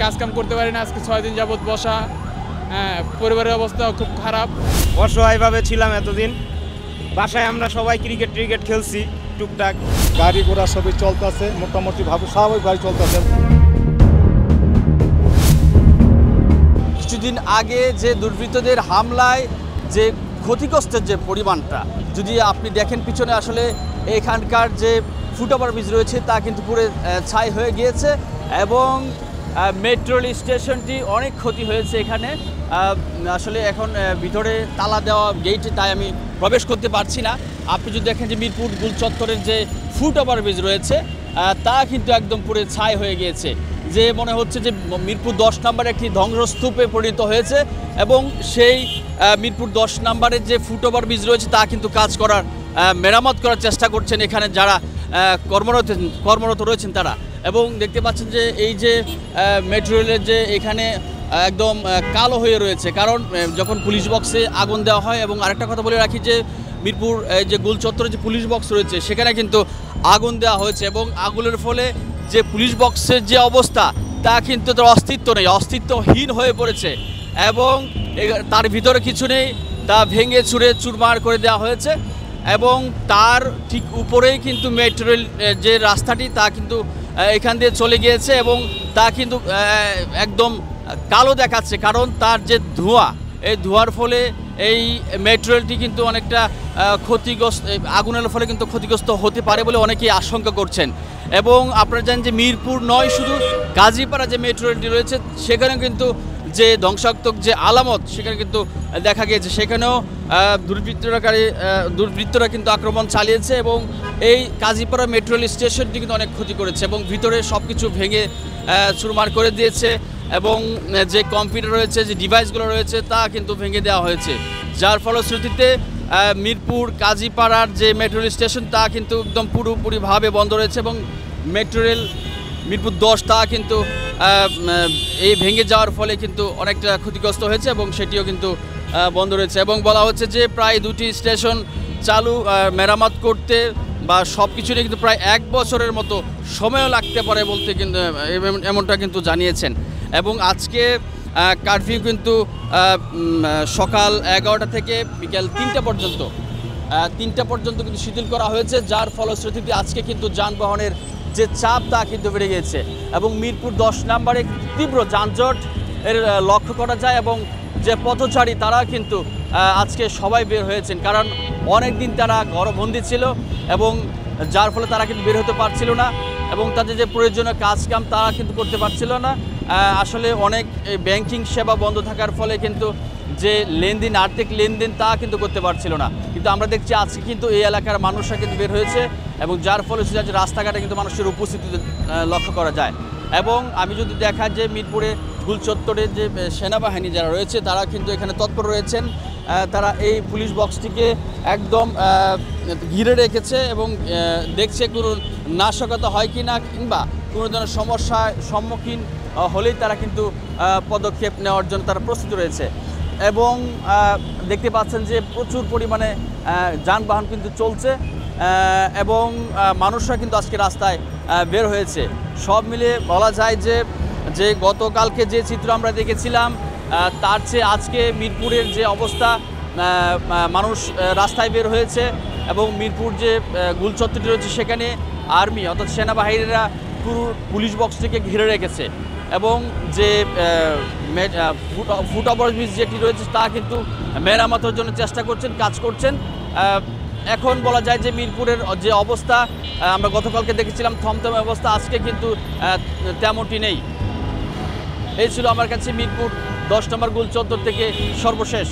কাজকাম করতে পারি না, আজকে 6 দিন যাবত বসা। পরিবারের অবস্থা খুব খারাপ। অসহায়ভাবে ছিলাম এতদিন। বাসায় আমরা সবাই ক্রিকেট খেলছি টুকটাক। গাড়ি ঘোড়া সবই চলতেছে মোটামুটি ভাবে, স্বাভাবিকভাবে চলতেছে। কিছুদিন আগে যে দুর্বৃত্তদের হামলায় যে ক্ষতিগ্রস্তের যে পরিমাণটা যদি আপনি দেখেন পিছনে, আসলে এখানকার যে ফুটওভার ব্রিজ রয়েছে তা কিন্তু পুরো ছাই হয়ে গিয়েছে এবং মেট্রো রেল স্টেশনটি অনেক ক্ষতি হয়েছে এখানে। আসলে এখন ভিতরে তালা দেওয়া গেটে, তাই আমি প্রবেশ করতে পারছি না। আপনি যদি দেখেন যে মিরপুর গুল চত্বরের যে ফুটওভার ব্রিজ রয়েছে তা কিন্তু একদম পুরো ছাই হয়ে গিয়েছে, যে মনে হচ্ছে যে মিরপুর 10 নম্বরে একটি ধ্বংসস্তূপে পরিণত হয়েছে এবং সেই মিরপুর 10 নম্বরের যে ফুটওভার ব্রিজ রয়েছে তা কিন্তু কাজ করার মেরামত করার চেষ্টা করছেন এখানে যারা কর্মরত রয়েছেন তারা। এবং দেখতে পাচ্ছেন যে এই যে মেট্রো রেলের যে এখানে একদম কালো হয়ে রয়েছে, কারণ যখন পুলিশ বক্সে আগুন দেওয়া হয়। এবং আরেকটা কথা বলে রাখি যে মিরপুর যে গুল চত্বরে যে পুলিশ বক্স রয়েছে সেখানে কিন্তু আগুন দেওয়া হয়েছে এবং আগুনের ফলে যে পুলিশ বক্সের যে অবস্থা তা কিন্তু তার অস্তিত্ব নেই, অস্তিত্বহীন হয়ে পড়েছে এবং তার ভিতরে কিছু নেই, তা ভেঙে চুরে চুরমার করে দেওয়া হয়েছে। এবং তার ঠিক উপরেই কিন্তু মেট্রো রেল যে রাস্তাটি তা কিন্তু এখান দিয়ে চলে গিয়েছে এবং তা কিন্তু একদম কালো দেখাচ্ছে, কারণ তার যে ধোঁয়া, এই ধোঁয়ার ফলে এই মেট্রো রেলটি কিন্তু অনেকটা ক্ষতিগ্রস্ত, আগুনের ফলে কিন্তু ক্ষতিগ্রস্ত হতে পারে বলে অনেকেই আশঙ্কা করছেন। এবং আপনারা জানেন যে মিরপুর নয়, শুধু গাজীপাড়া যে মেট্রো রেলটি রয়েছে সেখানে কিন্তু যে ধ্বংসাত্মক যে আলামত সেখানে কিন্তু দেখা গিয়েছে, সেখানেও দুর্বৃত্তরা কিন্তু আক্রমণ চালিয়েছে এবং এই গাজীপাড়া মেট্রো রেল স্টেশনটি কিন্তু অনেক ক্ষতি করেছে এবং ভিতরে সব কিছু ভেঙে চুরমার করে দিয়েছে এবং যে কম্পিউটার রয়েছে, যে ডিভাইসগুলো রয়েছে তা কিন্তু ভেঙে দেওয়া হয়েছে, যার ফলশ্রুতিতে মিরপুর গাজীপাড়ার যে মেট্রো রেল স্টেশন তা কিন্তু একদম পুরোপুরিভাবে বন্ধ রয়েছে এবং মেট্রো রেল মিরপুর 10 তা কিন্তু এই ভেঙে যাওয়ার ফলে কিন্তু অনেকটা ক্ষতিগ্রস্ত হয়েছে এবং সেটিও কিন্তু বন্ধ রয়েছে। এবং বলা হচ্ছে যে প্রায় 2টি স্টেশন চালু মেরামত করতে বা সব কিছু নিয়ে কিন্তু প্রায় 1 বছরের মতো সময়ও লাগতে পারে বলতে কিন্তু এমনটা কিন্তু জানিয়েছেন। এবং আজকে কারফিউ কিন্তু সকাল 11টা থেকে বিকেল 3টা পর্যন্ত কিন্তু শিথিল করা হয়েছে, যার ফলশ্রুতিতে আজকে কিন্তু যানবাহনের যে চাপ তা কিন্তু বেড়ে গিয়েছে এবং মিরপুর 10 নম্বরে তীব্র যানজট এর লক্ষ্য করা যায় এবং যে পথচারী তারা কিন্তু আজকে সবাই বের হয়েছেন, কারণ অনেক দিন তারা ঘরবন্দি ছিল এবং যার ফলে তারা কিন্তু বের হতে পারছিল না এবং তাদের যে প্রয়োজনীয় কাজকাম তারা কিন্তু করতে পারছিল না। আসলে অনেক ব্যাংকিং সেবা বন্ধ থাকার ফলে কিন্তু যে লেনদেন, আর্থিক লেনদেন তা কিন্তু করতে পারছিল না। কিন্তু আমরা দেখছি আজকে কিন্তু এই এলাকার মানুষরা কিন্তু বের হয়েছে এবং যার ফলে যে রাস্তাঘাটে কিন্তু মানুষের উপস্থিতি লক্ষ্য করা যায়। এবং আমি যদি দেখা যে মিরপুরে গুল চত্বরের যে সেনাবাহিনী যারা রয়েছে তারা কিন্তু এখানে তৎপর রয়েছেন, তারা এই পুলিশ বক্সটিকে একদম ঘিরে রেখেছে এবং দেখছে কোনো নাশকতা হয় কি না কিংবা কোনো ধরনের সমস্যার সম্মুখীন হলেই তারা কিন্তু পদক্ষেপ নেওয়ার জন্য তারা প্রস্তুত রয়েছে। এবং দেখতে পাচ্ছেন যে প্রচুর পরিমাণে যানবাহন কিন্তু চলছে এবং মানুষরা কিন্তু আজকে রাস্তায় বের হয়েছে। সব মিলিয়ে বলা যায় যে গতকালকে যে চিত্র আমরা দেখেছিলাম তার চেয়ে আজকে মিরপুরের যে অবস্থা, মানুষ রাস্তায় বের হয়েছে এবং মিরপুর যে গুল চত্বরটি রয়েছে সেখানে আর্মি অর্থাৎ সেনাবাহিনীরা পুরো পুলিশ বক্সটিকে ঘিরে রেখেছে এবং যে ফুটওভার ব্রিজ যেটি রয়েছে তা কিন্তু মেরামতের জন্য চেষ্টা করছেন, কাজ করছেন। এখন বলা যায় যে মিরপুরের যে অবস্থা আমরা গতকালকে দেখেছিলাম থমথমে অবস্থা, আজকে কিন্তু তেমনটি নেই। এই ছিল আমার কাছে মিরপুর 10 নম্বর গুল চত্বর থেকে সর্বশেষ।